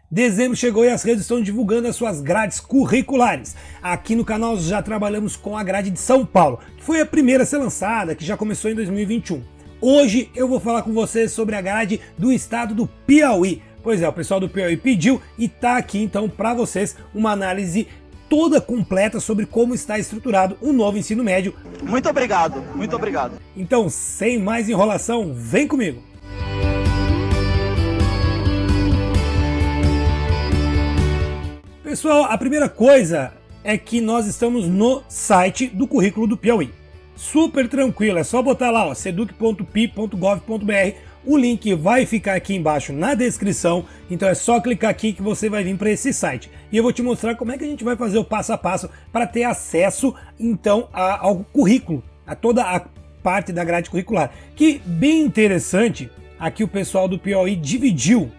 Dezembro chegou e as redes estão divulgando as suas grades curriculares. Aqui no canal já trabalhamos com a grade de São Paulo, que foi a primeira a ser lançada, que já começou em 2021. Hoje eu vou falar com vocês sobre a grade do estado do Piauí. Pois é, o pessoal do Piauí pediu e tá aqui então para vocês uma análise toda completa sobre como está estruturado o novo ensino médio. Muito obrigado, muito obrigado. Então, sem mais enrolação, vem comigo. Pessoal, a primeira coisa é que nós estamos no site do currículo do Piauí. Super tranquilo, é só botar lá, ó, seduc.pi.gov.br. O link vai ficar aqui embaixo na descrição, então é só clicar aqui que você vai vir para esse site. E eu vou te mostrar como é que a gente vai fazer o passo a passo para ter acesso então ao currículo, a toda a parte da grade curricular. Que bem interessante, aqui o pessoal do Piauí dividiu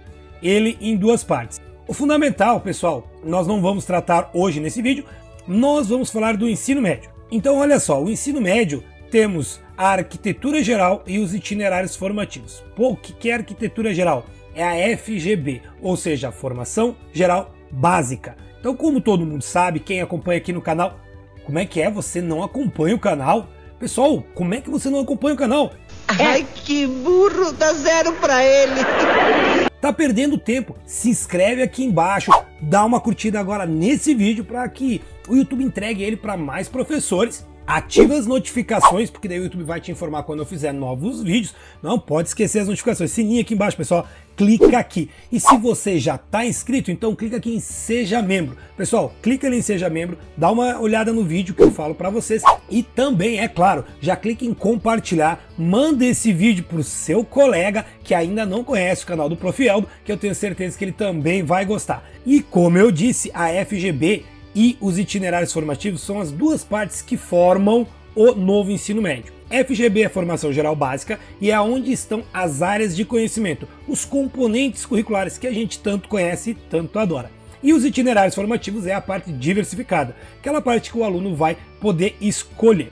ele em duas partes. O fundamental, pessoal, nós não vamos tratar hoje nesse vídeo, nós vamos falar do ensino médio. Então olha só, o ensino médio temos a arquitetura geral e os itinerários formativos. Pô, o que é arquitetura geral? É a FGB, ou seja, a formação geral básica. Então, como todo mundo sabe, quem acompanha aqui no canal, como é que é? Você não acompanha o canal? Pessoal, como é que você não acompanha o canal? Ai, que burro, dá zero pra ele. Tá perdendo tempo? Se inscreve aqui embaixo, dá uma curtida agora nesse vídeo para que o YouTube entregue ele para mais professores. Ativa as notificações, porque daí o YouTube vai te informar quando eu fizer novos vídeos. Não pode esquecer as notificações. Sininho aqui embaixo, pessoal. Clica aqui. E se você já está inscrito, então clica aqui em Seja Membro. Pessoal, clica ali em Seja Membro, dá uma olhada no vídeo que eu falo para vocês. E também, é claro, já clica em compartilhar. Manda esse vídeo para o seu colega que ainda não conhece o canal do Prof. Eldo, que eu tenho certeza que ele também vai gostar. E como eu disse, a FGB e os itinerários formativos são as duas partes que formam o novo ensino médio. FGB é a formação geral básica e é onde estão as áreas de conhecimento, os componentes curriculares que a gente tanto conhece e tanto adora. E os itinerários formativos é a parte diversificada, aquela parte que o aluno vai poder escolher.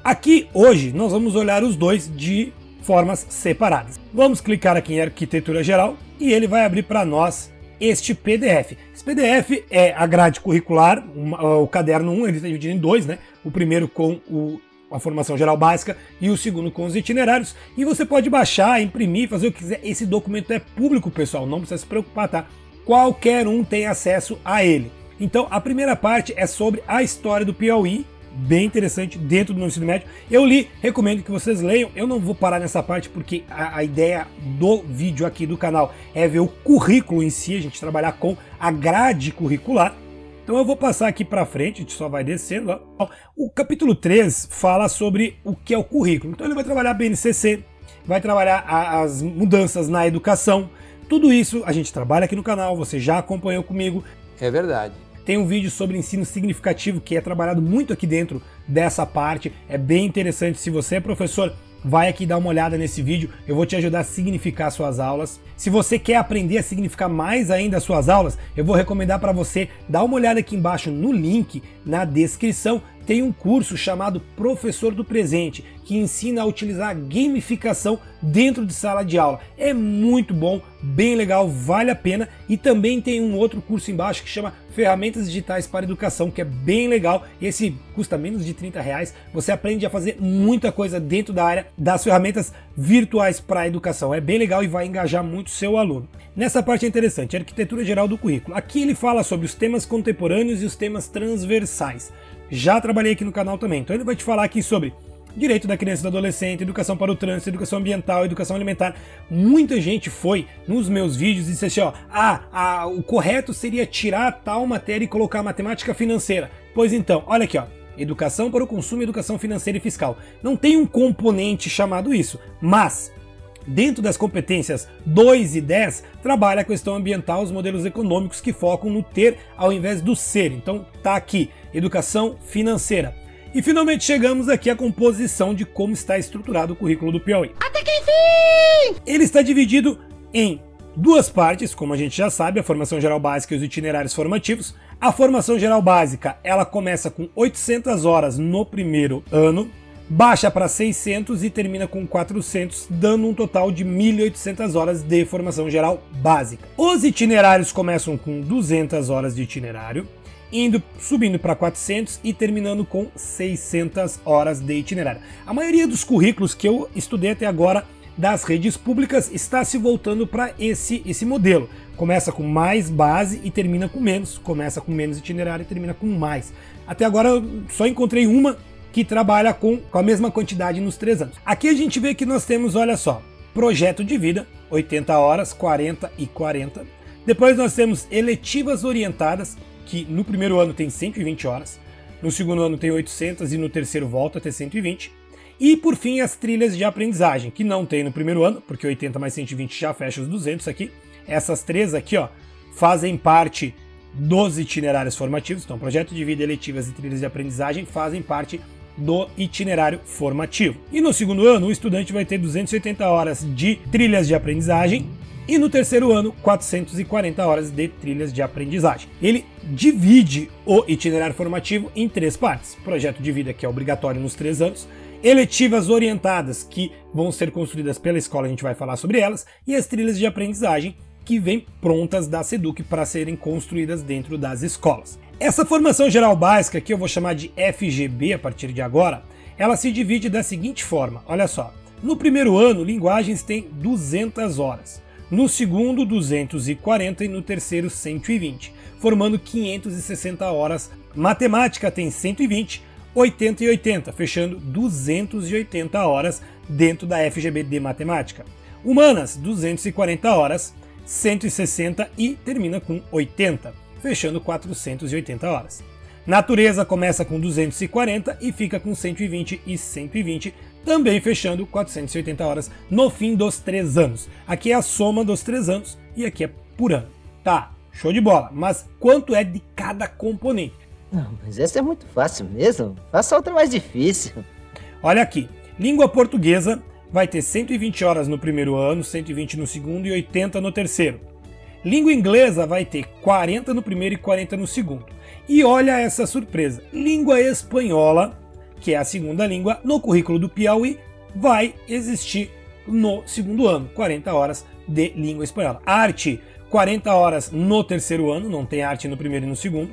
Aqui hoje nós vamos olhar os dois de formas separadas. Vamos clicar aqui em arquitetura geral e ele vai abrir para nós este PDF. Esse PDF é a grade curricular, o caderno 1, ele está dividido em dois, né? O primeiro com a formação geral básica e o segundo com os itinerários. E você pode baixar, imprimir, fazer o que quiser. Esse documento é público, pessoal, não precisa se preocupar, tá? Qualquer um tem acesso a ele. Então, a primeira parte é sobre a história do Piauí, bem interessante dentro do ensino médio. Eu li, recomendo que vocês leiam. Eu não vou parar nessa parte porque a ideia do vídeo aqui do canal é ver o currículo em si, a gente trabalhar com a grade curricular. Então eu vou passar aqui para frente, a gente só vai descendo. Ó. O capítulo 3 fala sobre o que é o currículo. Então ele vai trabalhar a BNCC, vai trabalhar as mudanças na educação. Tudo isso a gente trabalha aqui no canal, você já acompanhou comigo. É verdade. Tem um vídeo sobre ensino significativo que é trabalhado muito aqui dentro dessa parte. É bem interessante. Se você é professor, vai aqui dar uma olhada nesse vídeo. Eu vou te ajudar a significar suas aulas. Se você quer aprender a significar mais ainda as suas aulas, eu vou recomendar para você dar uma olhada aqui embaixo no link, na descrição. Tem um curso chamado Professor do Presente, que ensina a utilizar a gamificação dentro de sala de aula. É muito bom, bem legal, vale a pena. E também tem um outro curso embaixo que chama Ferramentas Digitais para Educação, que é bem legal. Esse custa menos de R$30. Você aprende a fazer muita coisa dentro da área das ferramentas virtuais para a educação. É bem legal e vai engajar muito o seu aluno. Nessa parte é interessante, a arquitetura geral do currículo. Aqui ele fala sobre os temas contemporâneos e os temas transversais. Já trabalhei aqui no canal também, então ele vai te falar aqui sobre direito da criança e do adolescente, educação para o trânsito, educação ambiental, educação alimentar. Muita gente foi nos meus vídeos e disse assim, ó, o correto seria tirar tal matéria e colocar matemática financeira. Pois então, olha aqui, ó, educação para o consumo, educação financeira e fiscal. Não tem um componente chamado isso, mas dentro das competências 2 e 10, trabalha a questão ambiental, os modelos econômicos que focam no ter ao invés do ser. Então tá aqui, educação financeira. E finalmente chegamos aqui à composição de como está estruturado o currículo do Piauí. Até que enfim! Ele está dividido em duas partes, como a gente já sabe, a formação geral básica e os itinerários formativos. A formação geral básica, ela começa com 800 horas no primeiro ano, baixa para 600 e termina com 400, dando um total de 1.800 horas de formação geral básica. Os itinerários começam com 200 horas de itinerário, subindo para 400 e terminando com 600 horas de itinerário. A maioria dos currículos que eu estudei até agora das redes públicas está se voltando para esse modelo. Começa com mais base e termina com menos. Começa com menos itinerário e termina com mais. Até agora eu só encontrei uma que trabalha com a mesma quantidade nos 3 anos. Aqui a gente vê que nós temos, olha só, projeto de vida, 80 horas, 40 e 40. Depois nós temos eletivas orientadas, que no primeiro ano tem 120 horas, no segundo ano tem 800 e no terceiro volta a ter 120. E por fim as trilhas de aprendizagem, que não tem no primeiro ano, porque 80 mais 120 já fecha os 200 aqui. Essas 3 aqui, ó, fazem parte dos itinerários formativos. Então projeto de vida, eletivas e trilhas de aprendizagem fazem parte do itinerário formativo. E no segundo ano o estudante vai ter 280 horas de trilhas de aprendizagem e no terceiro ano 440 horas de trilhas de aprendizagem. Ele divide o itinerário formativo em 3 partes. Projeto de vida, que é obrigatório nos 3 anos, eletivas orientadas, que vão ser construídas pela escola, a gente vai falar sobre elas, e as trilhas de aprendizagem, que vêm prontas da SEDUC para serem construídas dentro das escolas. Essa formação geral básica, que eu vou chamar de FGB a partir de agora, ela se divide da seguinte forma, olha só. No primeiro ano, linguagens tem 200 horas, no segundo 240 e no terceiro 120, formando 560 horas. Matemática tem 120, 80 e 80, fechando 280 horas dentro da FGB de matemática. Humanas, 240 horas, 160 e termina com 80, fechando 480 horas. Natureza começa com 240 e fica com 120 e 120, também fechando 480 horas no fim dos 3 anos. Aqui é a soma dos 3 anos e aqui é por ano. Tá, show de bola, mas quanto é de cada componente? Não, mas essa é muito fácil mesmo. Faça outra mais difícil. Olha aqui, língua portuguesa vai ter 120 horas no primeiro ano, 120 no segundo e 80 no terceiro. Língua inglesa vai ter 40 no primeiro e 40 no segundo. E olha essa surpresa, língua espanhola, que é a segunda língua, no currículo do Piauí, vai existir no segundo ano, 40 horas de língua espanhola. Arte, 40 horas no terceiro ano, não tem arte no primeiro e no segundo.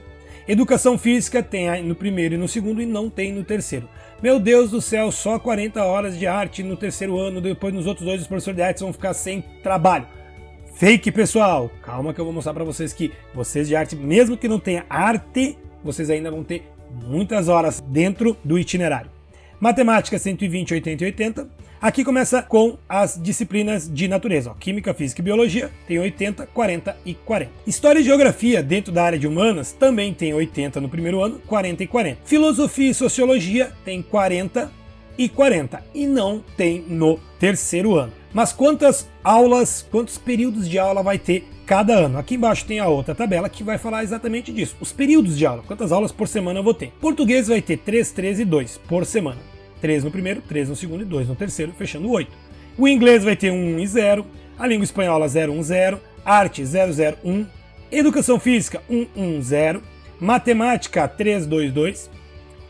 Educação física tem no primeiro e no segundo e não tem no terceiro. Meu Deus do céu, só 40 horas de arte no terceiro ano, depois nos outros 2 os professores de artes vão ficar sem trabalho. Fake, pessoal! Calma que eu vou mostrar para vocês que vocês de arte, mesmo que não tenha arte, vocês ainda vão ter muitas horas dentro do itinerário. Matemática 120, 80 e 80. Aqui começa com as disciplinas de natureza. Ó, Química, Física e Biologia tem 80, 40 e 40. História e Geografia dentro da área de humanas também tem 80 no primeiro ano, 40 e 40. Filosofia e Sociologia tem 40 e 40 e não tem no terceiro ano. Mas quantas aulas, quantos períodos de aula vai ter cada ano? Aqui embaixo tem a outra tabela que vai falar exatamente disso. Os períodos de aula, quantas aulas por semana eu vou ter. Português vai ter 3, 3 e 2 por semana. 3 no primeiro, 3 no segundo e 2 no terceiro, fechando 8. O inglês vai ter 1 e 0, a língua espanhola 0, 1, 0, arte 0, 0, 1, educação física 1, 1, 0, matemática 3, 2, 2,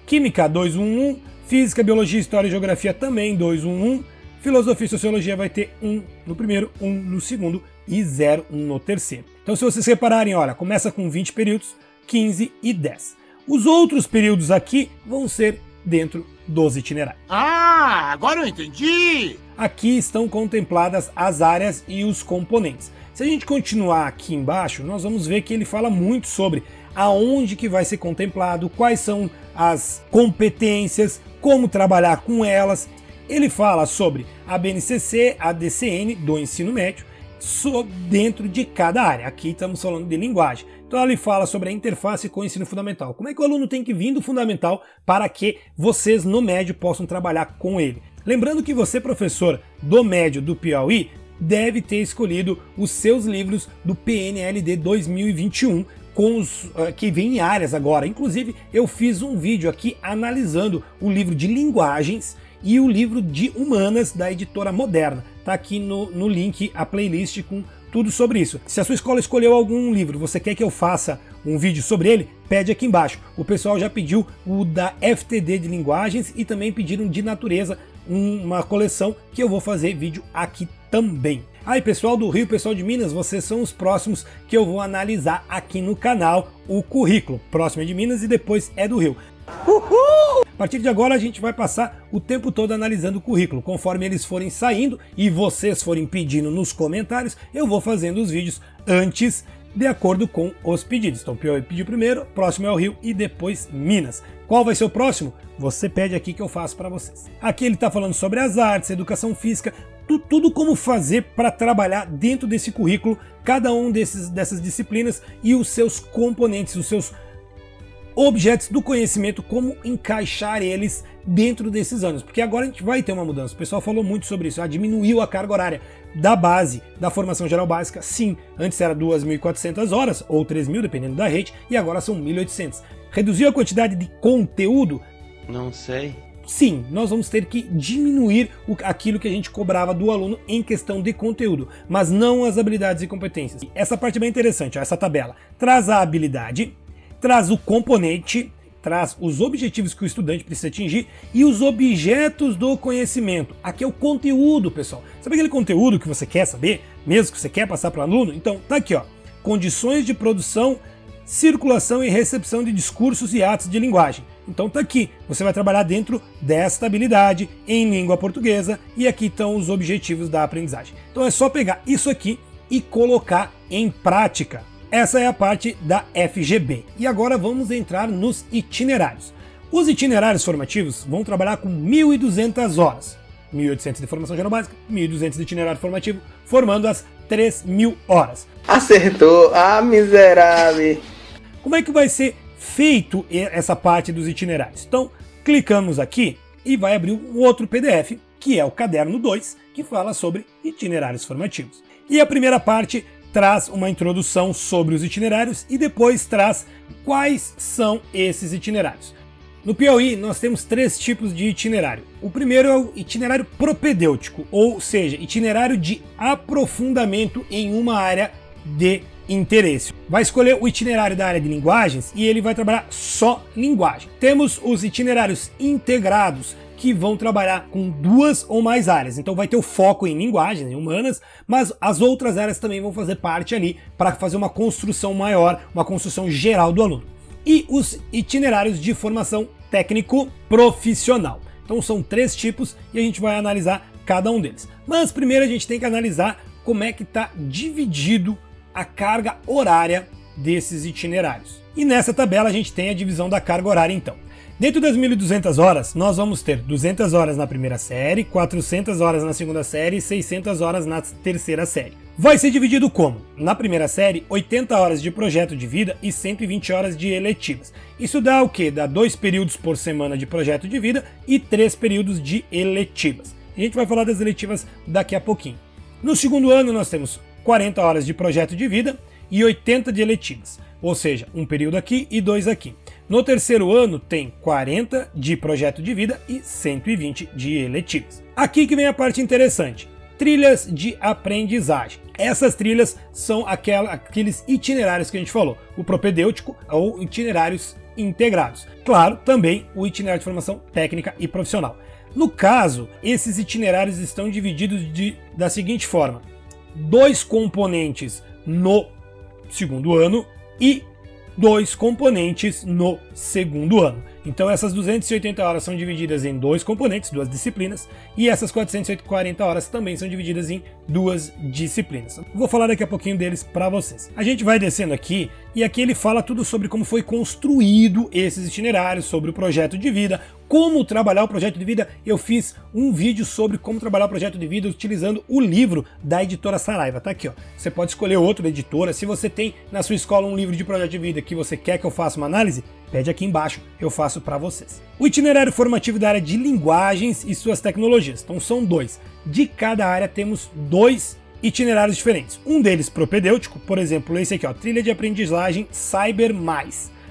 química 2, 1, 1, física, biologia, história e geografia também 2, 1, 1, filosofia e sociologia vai ter 1 no primeiro, 1 no segundo e 0 no terceiro. Então se vocês repararem, olha, começa com 20 períodos, 15 e 10. Os outros períodos aqui vão ser dentro dos itinerários. Ah, agora eu entendi! Aqui estão contempladas as áreas e os componentes. Se a gente continuar aqui embaixo, nós vamos ver que ele fala muito sobre aonde que vai ser contemplado, quais são as competências, como trabalhar com elas. Ele fala sobre a BNCC, a DCN do ensino médio, dentro de cada área. Aqui estamos falando de linguagem. Então ele fala sobre a interface com o ensino fundamental. Como é que o aluno tem que vir do fundamental para que vocês no médio possam trabalhar com ele. Lembrando que você, professor do médio do Piauí, deve ter escolhido os seus livros do PNLD 2021, com os que vem em áreas agora. Inclusive, eu fiz um vídeo aqui analisando o livro de linguagens e o livro de humanas da editora Moderna. Tá aqui no link a playlist com tudo sobre isso. Se a sua escola escolheu algum livro, você quer que eu faça um vídeo sobre ele, pede aqui embaixo. O pessoal já pediu o da FTD de linguagens e também pediram de natureza uma coleção que eu vou fazer vídeo aqui também. Aí pessoal do Rio, pessoal de Minas, vocês são os próximos que eu vou analisar aqui no canal o currículo. Próximo é de Minas e depois é do Rio. Uhul! A partir de agora a gente vai passar o tempo todo analisando o currículo. Conforme eles forem saindo e vocês forem pedindo nos comentários, eu vou fazendo os vídeos antes de acordo com os pedidos. Então eu pedi primeiro, próximo é o Rio e depois Minas. Qual vai ser o próximo? Você pede aqui que eu faço para vocês. Aqui ele está falando sobre as artes, educação física, tudo como fazer para trabalhar dentro desse currículo, cada um dessas disciplinas e os seus componentes, os seus objetos do conhecimento, como encaixar eles dentro desses anos, porque agora a gente vai ter uma mudança. O pessoal falou muito sobre isso, diminuiu a carga horária da base da formação geral básica. Sim, antes era 2.400 horas ou 3.000, dependendo da rede, e agora são 1.800. Reduziu a quantidade de conteúdo? Não sei. Sim, nós vamos ter que diminuir aquilo que a gente cobrava do aluno em questão de conteúdo, mas não as habilidades e competências. Essa parte é bem interessante, essa tabela traz a habilidade, traz o componente, traz os objetivos que o estudante precisa atingir e os objetos do conhecimento. Aqui é o conteúdo, pessoal. Sabe aquele conteúdo que você quer saber, mesmo que você quer passar para o aluno? Então tá aqui, ó, condições de produção, circulação e recepção de discursos e atos de linguagem. Então tá aqui, você vai trabalhar dentro desta habilidade em língua portuguesa e aqui estão os objetivos da aprendizagem. Então é só pegar isso aqui e colocar em prática. Essa é a parte da FGB. E agora vamos entrar nos itinerários. Os itinerários formativos vão trabalhar com 1.200 horas. 1.800 de formação geral básica, 1.200 de itinerário formativo, formando as 3.000 horas. Acertou! Ah, miserável! Como é que vai ser feito essa parte dos itinerários? Então, clicamos aqui e vai abrir um outro PDF, que é o caderno 2, que fala sobre itinerários formativos. E a primeira parte traz uma introdução sobre os itinerários e depois traz quais são esses itinerários. No Piauí nós temos 3 tipos de itinerário. O primeiro é o itinerário propedêutico, ou seja, itinerário de aprofundamento em uma área de interesse. Vai escolher o itinerário da área de linguagens e ele vai trabalhar só linguagem. Temos os itinerários integrados, que vão trabalhar com 2 ou mais áreas. Então vai ter o foco em linguagens, em humanas, mas as outras áreas também vão fazer parte ali para fazer uma construção maior, uma construção geral do aluno. E os itinerários de formação técnico-profissional. Então são 3 tipos e a gente vai analisar cada um deles. Mas primeiro a gente tem que analisar como é que está dividido a carga horária desses itinerários. E nessa tabela a gente tem a divisão da carga horária então. Dentro das 1.200 horas, nós vamos ter 200 horas na primeira série, 400 horas na segunda série e 600 horas na terceira série. Vai ser dividido como? Na primeira série, 80 horas de projeto de vida e 120 horas de eletivas. Isso dá o quê? Dá 2 períodos por semana de projeto de vida e 3 períodos de eletivas. A gente vai falar das eletivas daqui a pouquinho. No segundo ano, nós temos 40 horas de projeto de vida e 80 de eletivas. Ou seja, um período aqui e 2 aqui. No terceiro ano tem 40 de projeto de vida e 120 de eletivas. Aqui que vem a parte interessante. Trilhas de aprendizagem. Essas trilhas são aqueles itinerários que a gente falou. O propedêutico ou itinerários integrados. Claro, também o itinerário de formação técnica e profissional. No caso, esses itinerários estão divididos da seguinte forma. 2 componentes no segundo ano e 2 componentes no segundo ano. Então essas 280 horas são divididas em 2 componentes, 2 disciplinas, e essas 440 horas também são divididas em 2 disciplinas. Vou falar daqui a pouquinho deles para vocês. A gente vai descendo aqui, e aqui ele fala tudo sobre como foi construído esses itinerários, sobre o projeto de vida, como trabalhar o projeto de vida. Eu fiz um vídeo sobre como trabalhar o projeto de vida utilizando o livro da editora Saraiva. Tá aqui, ó. Você pode escolher outra editora. Se você tem na sua escola um livro de projeto de vida que você quer que eu faça uma análise, pede aqui embaixo, eu faço para vocês. O itinerário formativo da área de linguagens e suas tecnologias. Então são 2. De cada área temos 2 itinerários diferentes. Um deles propedêutico, por exemplo, esse aqui, ó, trilha de aprendizagem Cyber+,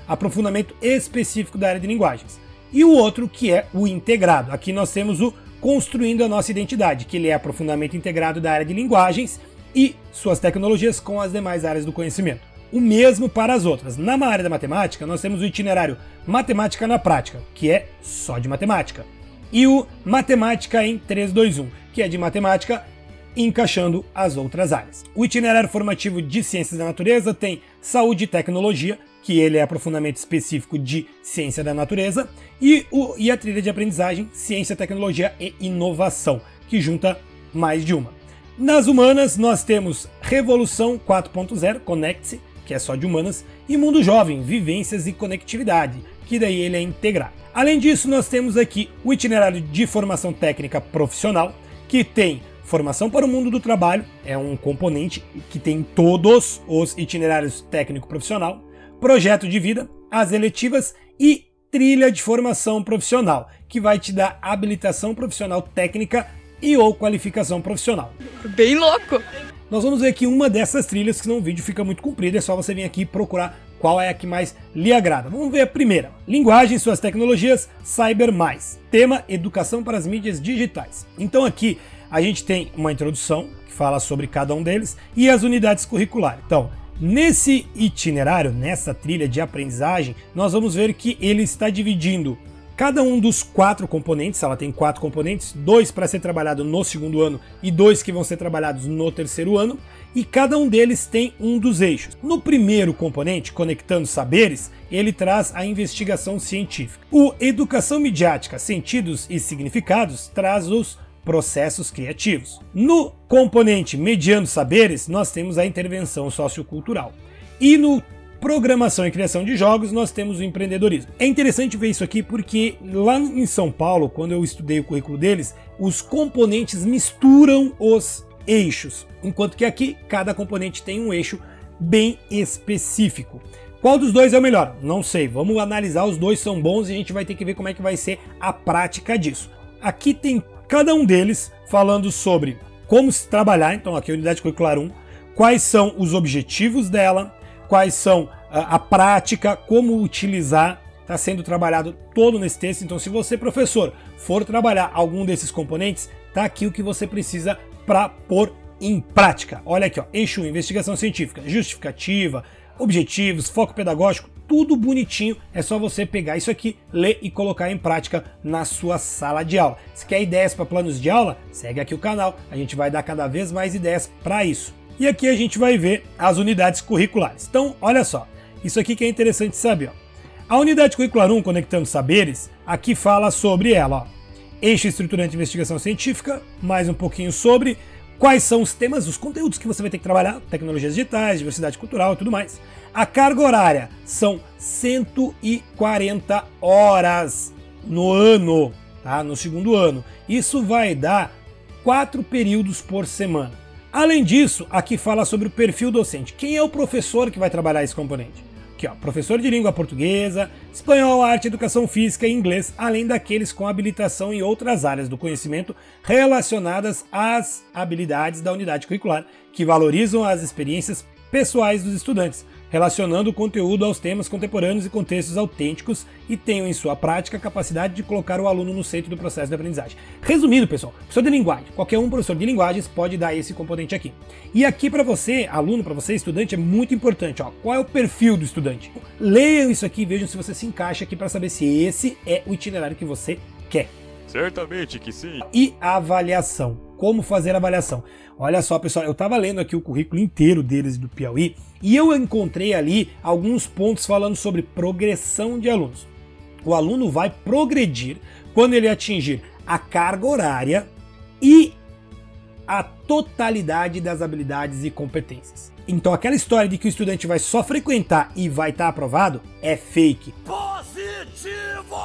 aprofundamento específico da área de linguagens. E o outro que é o integrado. Aqui nós temos o construindo a nossa identidade, que ele é aprofundamento integrado da área de linguagens e suas tecnologias com as demais áreas do conhecimento. O mesmo para as outras. Na área da matemática, nós temos o itinerário Matemática na Prática, que é só de matemática, e o Matemática em 3-2-1, que é de matemática encaixando as outras áreas. O itinerário formativo de Ciências da Natureza tem Saúde e Tecnologia, que ele é aprofundamento específico de Ciência da Natureza, e a trilha de aprendizagem Ciência, Tecnologia e Inovação, que junta mais de uma. Nas humanas, nós temos Revolução 4.0, Conecte-se, que é só de humanas, e Mundo Jovem, Vivências e Conectividade, que daí ele é integrado. Além disso, nós temos aqui o itinerário de formação técnica profissional, que tem formação para o mundo do trabalho, é um componente que tem todos os itinerários técnico-profissional, projeto de vida, as eletivas e trilha de formação profissional, que vai te dar habilitação profissional técnica e ou qualificação profissional. Bem louco! Nós vamos ver aqui uma dessas trilhas, que senão o vídeo fica muito comprido, é só você vir aqui e procurar qual é a que mais lhe agrada. Vamos ver a primeira. Linguagem e suas tecnologias, Cyber+. Tema, educação para as mídias digitais. Então aqui a gente tem uma introdução, que fala sobre cada um deles, e as unidades curriculares. Então, nesse itinerário, nessa trilha de aprendizagem, nós vamos ver que ele está dividindo cada um dos 4 componentes. Ela tem 4 componentes, 2 para ser trabalhado no segundo ano e 2 que vão ser trabalhados no terceiro ano, e cada um deles tem um dos eixos. No primeiro componente, Conectando Saberes, ele traz a investigação científica. O Educação Midiática, Sentidos e Significados traz os processos criativos. No componente Mediando Saberes, nós temos a intervenção sociocultural. E no Programação e Criação de Jogos, nós temos o empreendedorismo. É interessante ver isso aqui porque lá em São Paulo, quando eu estudei o currículo deles, os componentes misturam os eixos, enquanto que aqui cada componente tem um eixo bem específico. Qual dos dois é o melhor? Não sei, vamos analisar, os dois são bons e a gente vai ter que ver como é que vai ser a prática disso. Aqui tem cada um deles falando sobre como se trabalhar, então aqui é a unidade curricular 1, quais são os objetivos dela, quais são a prática, como utilizar, está sendo trabalhado todo nesse texto. Então se você, professor, for trabalhar algum desses componentes, tá aqui o que você precisa para pôr em prática. Olha aqui, ó, eixo 1, investigação científica, justificativa, objetivos, foco pedagógico, tudo bonitinho, é só você pegar isso aqui, ler e colocar em prática na sua sala de aula. Se quer ideias para planos de aula, segue aqui o canal, a gente vai dar cada vez mais ideias para isso. E aqui a gente vai ver as unidades curriculares. Então, olha só, isso aqui que é interessante saber. Ó. A unidade curricular 1, Conectando Saberes, aqui fala sobre ela. Ó. Eixo estruturante de investigação científica, mais um pouquinho sobre quais são os temas, os conteúdos que você vai ter que trabalhar, tecnologias digitais, diversidade cultural e tudo mais. A carga horária são 140 horas no ano, tá? No segundo ano. Isso vai dar 4 períodos por semana. Além disso, aqui fala sobre o perfil docente. Quem é o professor que vai trabalhar esse componente? Aqui, ó, professor de língua portuguesa, espanhol, arte, educação física e inglês, além daqueles com habilitação em outras áreas do conhecimento relacionadas às habilidades da unidade curricular, que valorizam as experiências pessoais dos estudantes, relacionando o conteúdo aos temas contemporâneos e contextos autênticos e tenham em sua prática a capacidade de colocar o aluno no centro do processo de aprendizagem. Resumindo, pessoal, professor de linguagem, qualquer um professor de linguagens pode dar esse componente aqui. E aqui para você, aluno, para você, estudante, é muito importante, ó, qual é o perfil do estudante? Leiam isso aqui e vejam se você se encaixa aqui para saber se esse é o itinerário que você quer. Certamente que sim. E a avaliação. Como fazer a avaliação? Olha só, pessoal, eu estava lendo aqui o currículo inteiro deles do Piauí e eu encontrei ali alguns pontos falando sobre progressão de alunos. O aluno vai progredir quando ele atingir a carga horária e a totalidade das habilidades e competências. Então aquela história de que o estudante vai só frequentar e vai estar aprovado é fake. Positivo!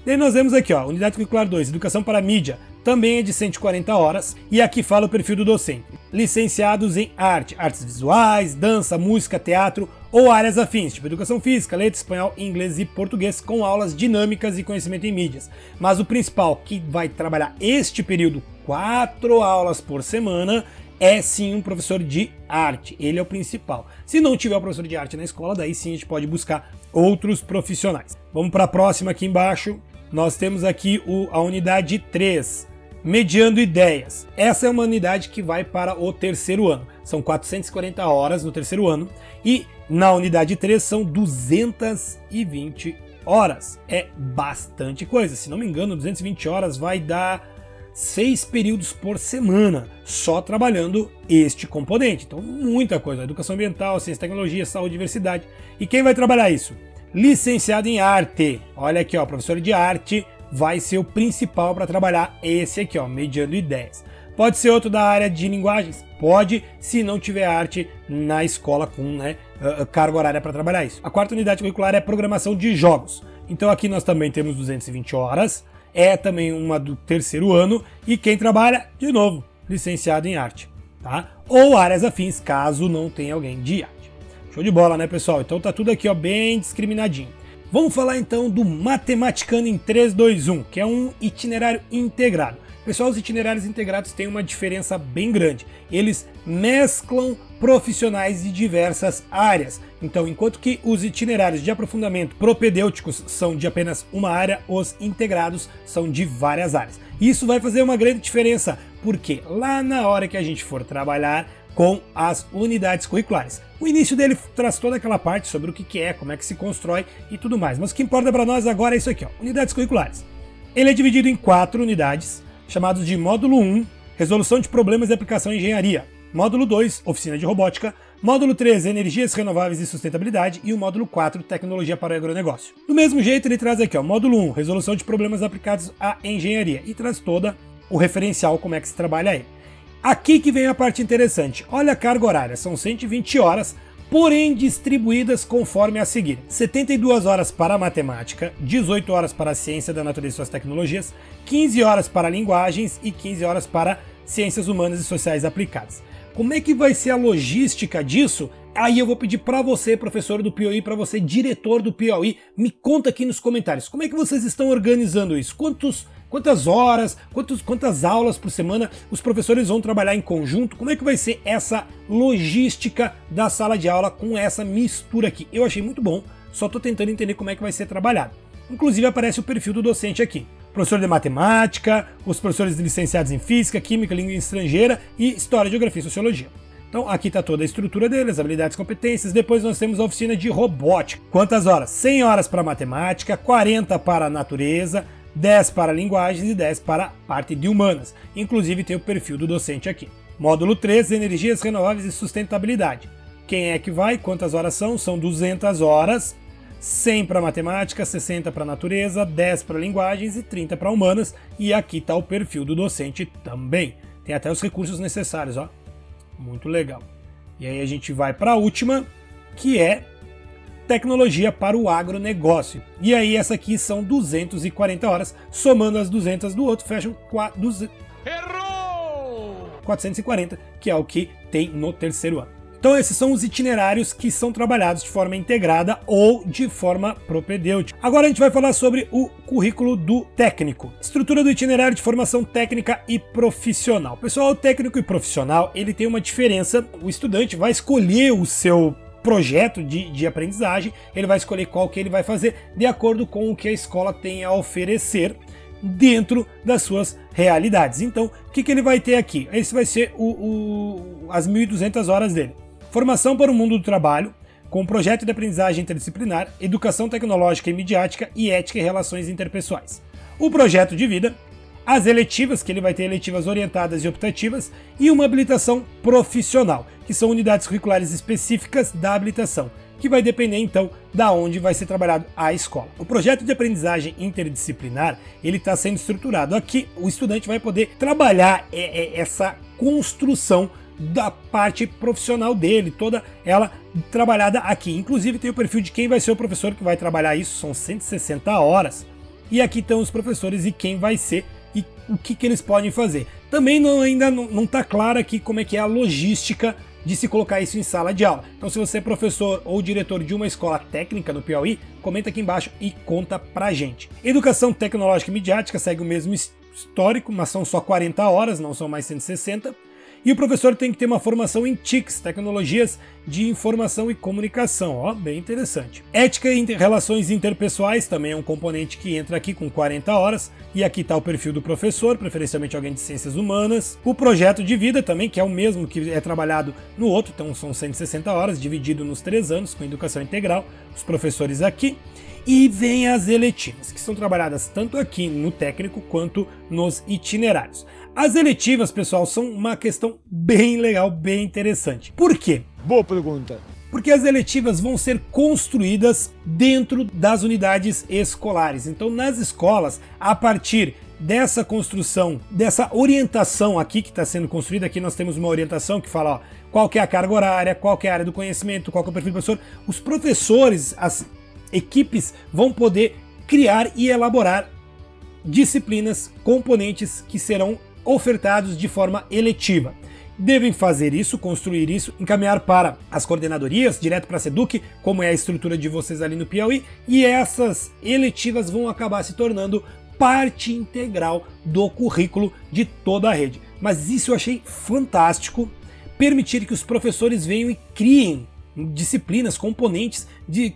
Daí nós vemos aqui, ó, unidade curricular 2, educação para mídia, também é de 140 horas, e aqui fala o perfil do docente. Licenciados em arte, artes visuais, dança, música, teatro ou áreas afins, tipo educação física, letras, espanhol, inglês e português, com aulas dinâmicas e conhecimento em mídias. Mas o principal, que vai trabalhar este período, 4 aulas por semana, é sim um professor de arte. Ele é o principal. Se não tiver o professor de arte na escola, daí sim a gente pode buscar outros profissionais. Vamos para a próxima aqui embaixo. Nós temos aqui a unidade 3, Mediando ideias. Essa é uma unidade que vai para o terceiro ano. São 440 horas no terceiro ano e na unidade 3 são 220 horas. É bastante coisa. Se não me engano, 220 horas vai dar 6 períodos por semana, só trabalhando este componente. Então, muita coisa. Educação ambiental, ciência, tecnologia, saúde, diversidade. E quem vai trabalhar isso? Licenciado em arte. Olha aqui, ó, professor de arte vai ser o principal para trabalhar esse aqui, ó, mediando ideias. Pode ser outro da área de linguagens? Pode, se não tiver arte na escola com carga horária para trabalhar isso. A quarta unidade curricular é programação de jogos. Então aqui nós também temos 220 horas, é também uma do terceiro ano, e quem trabalha, de novo, licenciado em arte, tá? Ou áreas afins, caso não tenha alguém de arte. Show de bola, né, pessoal? Então tá tudo aqui, ó, bem discriminadinho. Vamos falar então do Matematicando em 3, 2, 1, que é um itinerário integrado. Pessoal, os itinerários integrados têm uma diferença bem grande. Eles mesclam profissionais de diversas áreas. Então, enquanto que os itinerários de aprofundamento propedêuticos são de apenas uma área, os integrados são de várias áreas. Isso vai fazer uma grande diferença, porque lá na hora que a gente for trabalhar com as unidades curriculares, o início dele traz toda aquela parte sobre o que é, como é que se constrói e tudo mais. Mas o que importa para nós agora é isso aqui, ó, unidades curriculares. Ele é dividido em 4 unidades, chamados de módulo 1, resolução de problemas e aplicação em engenharia, módulo 2, oficina de robótica, módulo 3, energias renováveis e sustentabilidade, e o módulo 4, tecnologia para o agronegócio. Do mesmo jeito ele traz aqui, ó, módulo 1, resolução de problemas aplicados à engenharia, e traz toda o referencial, como é que se trabalha ele. Aqui que vem a parte interessante. Olha a carga horária, são 120 horas, porém distribuídas conforme a seguir: 72 horas para a matemática, 18 horas para a ciência da natureza e suas tecnologias, 15 horas para linguagens e 15 horas para ciências humanas e sociais aplicadas. Como é que vai ser a logística disso? Aí eu vou pedir para você, professor do Piauí, para você, diretor do Piauí, me conta aqui nos comentários. Como é que vocês estão organizando isso? Quantas horas, quantas aulas por semana os professores vão trabalhar em conjunto? Como é que vai ser essa logística da sala de aula com essa mistura aqui? Eu achei muito bom, só estou tentando entender como é que vai ser trabalhado. Inclusive aparece o perfil do docente aqui. Professor de matemática, os professores licenciados em física, química, língua estrangeira e história, geografia e sociologia. Então aqui está toda a estrutura deles, habilidades e competências. Depois nós temos a oficina de robótica. Quantas horas? 100 horas para matemática, 40 para a natureza, 10 para linguagens e 10 para a parte de humanas. Inclusive tem o perfil do docente aqui. Módulo 3, energias renováveis e sustentabilidade. Quem é que vai? Quantas horas são? São 200 horas, 100 para matemática, 60 para natureza, 10 para linguagens e 30 para humanas. E aqui está o perfil do docente também. Tem até os recursos necessários, ó. Muito legal. E aí a gente vai para a última, que é tecnologia para o agronegócio. E aí essa aqui são 240 horas, somando as 200 do outro, fecham 440, que é o que tem no terceiro ano. Então esses são os itinerários que são trabalhados de forma integrada ou de forma propedêutica. Agora a gente vai falar sobre o currículo do técnico. Estrutura do itinerário de formação técnica e profissional. Pessoal, o técnico e profissional, ele tem uma diferença. O estudante vai escolher o seu projeto de aprendizagem, ele vai escolher qual que ele vai fazer de acordo com o que a escola tem a oferecer dentro das suas realidades. Então, o que ele vai ter aqui? Esse vai ser as 1.200 horas dele. Formação para o mundo do trabalho, com projeto de aprendizagem interdisciplinar, educação tecnológica e midiática e ética e relações interpessoais. O projeto de vida, as eletivas, que ele vai ter eletivas orientadas e optativas, e uma habilitação profissional, que são unidades curriculares específicas da habilitação, que vai depender então da onde vai ser trabalhado a escola. O projeto de aprendizagem interdisciplinar, ele está sendo estruturado aqui, o estudante vai poder trabalhar essa construção da parte profissional dele, toda ela trabalhada aqui. Inclusive tem o perfil de quem vai ser o professor que vai trabalhar isso, são 160 horas, e aqui estão os professores e quem vai ser e o que eles podem fazer. Também ainda não está claro aqui como é que é a logística de se colocar isso em sala de aula. Então se você é professor ou diretor de uma escola técnica no Piauí, comenta aqui embaixo e conta pra gente. Educação tecnológica e midiática segue o mesmo histórico, mas são só 40 horas, não são mais 160. E o professor tem que ter uma formação em TICs, Tecnologias de Informação e Comunicação, ó, bem interessante. Ética e relações interpessoais também é um componente que entra aqui com 40 horas, e aqui está o perfil do professor, preferencialmente alguém de ciências humanas. O projeto de vida também, que é o mesmo que é trabalhado no outro, então são 160 horas, dividido nos 3 anos, com educação integral, os professores aqui. E vem as eletivas, que são trabalhadas tanto aqui no técnico quanto nos itinerários. As eletivas, pessoal, são uma questão bem legal, bem interessante. Por quê? Boa pergunta. Porque as eletivas vão ser construídas dentro das unidades escolares. Então, nas escolas, a partir dessa construção, dessa orientação aqui que está sendo construída, aqui nós temos uma orientação que fala, ó, qual que é a carga horária, qual que é a área do conhecimento, qual que é o perfil do professor. Os professores, as equipes vão poder criar e elaborar disciplinas, componentes que serão ofertados de forma eletiva. Devem fazer isso, construir isso, encaminhar para as coordenadorias, direto para a SEDUC, como é a estrutura de vocês ali no Piauí, e essas eletivas vão acabar se tornando parte integral do currículo de toda a rede. Mas isso eu achei fantástico, permitir que os professores venham e criem disciplinas, componentes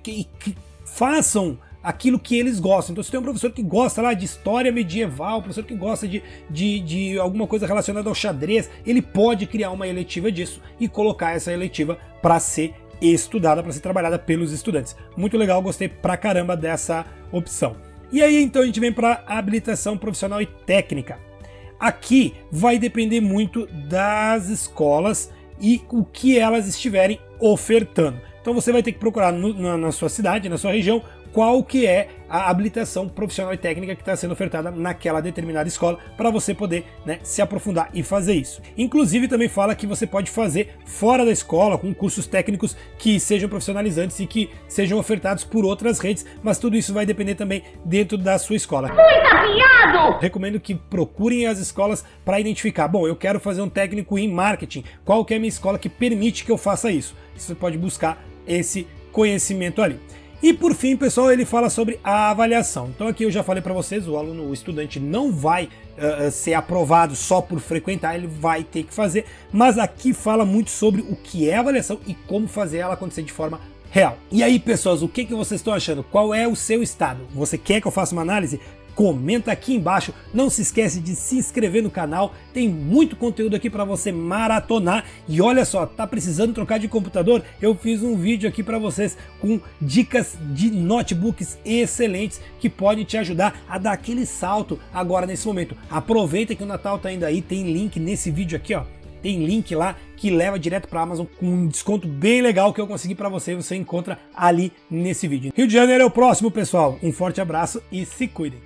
que façam aquilo que eles gostam. Então, se tem um professor que gosta lá de história medieval, professor que gosta de alguma coisa relacionada ao xadrez, ele pode criar uma eletiva disso e colocar essa eletiva para ser estudada, para ser trabalhada pelos estudantes. Muito legal, gostei pra caramba dessa opção. E aí, então, a gente vem para a habilitação profissional e técnica. Aqui vai depender muito das escolas e o que elas estiverem ofertando. Então você vai ter que procurar na sua cidade, na sua região, qual que é a habilitação profissional e técnica que está sendo ofertada naquela determinada escola, para você poder, né, se aprofundar e fazer isso. Inclusive também fala que você pode fazer fora da escola, com cursos técnicos que sejam profissionalizantes e que sejam ofertados por outras redes, mas tudo isso vai depender também dentro da sua escola. Recomendo que procurem as escolas para identificar, bom, eu quero fazer um técnico em marketing, qual que é a minha escola que permite que eu faça isso? Você pode buscar esse conhecimento ali. E por fim, pessoal, ele fala sobre a avaliação. Então aqui eu já falei para vocês, o aluno, o estudante não vai ser aprovado só por frequentar, ele vai ter que fazer, mas aqui fala muito sobre o que é avaliação e como fazer ela acontecer de forma real. E aí, pessoas, o que vocês estão achando? Qual é o seu estado? Você quer que eu faça uma análise? Comenta aqui embaixo, não se esquece de se inscrever no canal, tem muito conteúdo aqui para você maratonar. E olha só, tá precisando trocar de computador? Eu fiz um vídeo aqui para vocês com dicas de notebooks excelentes que podem te ajudar a dar aquele salto agora nesse momento. Aproveita que o Natal tá indo aí, tem link nesse vídeo aqui, ó. Tem link lá que leva direto para a Amazon com um desconto bem legal que eu consegui para você. Você encontra ali nesse vídeo. Rio de Janeiro é o próximo, pessoal. Um forte abraço e se cuidem.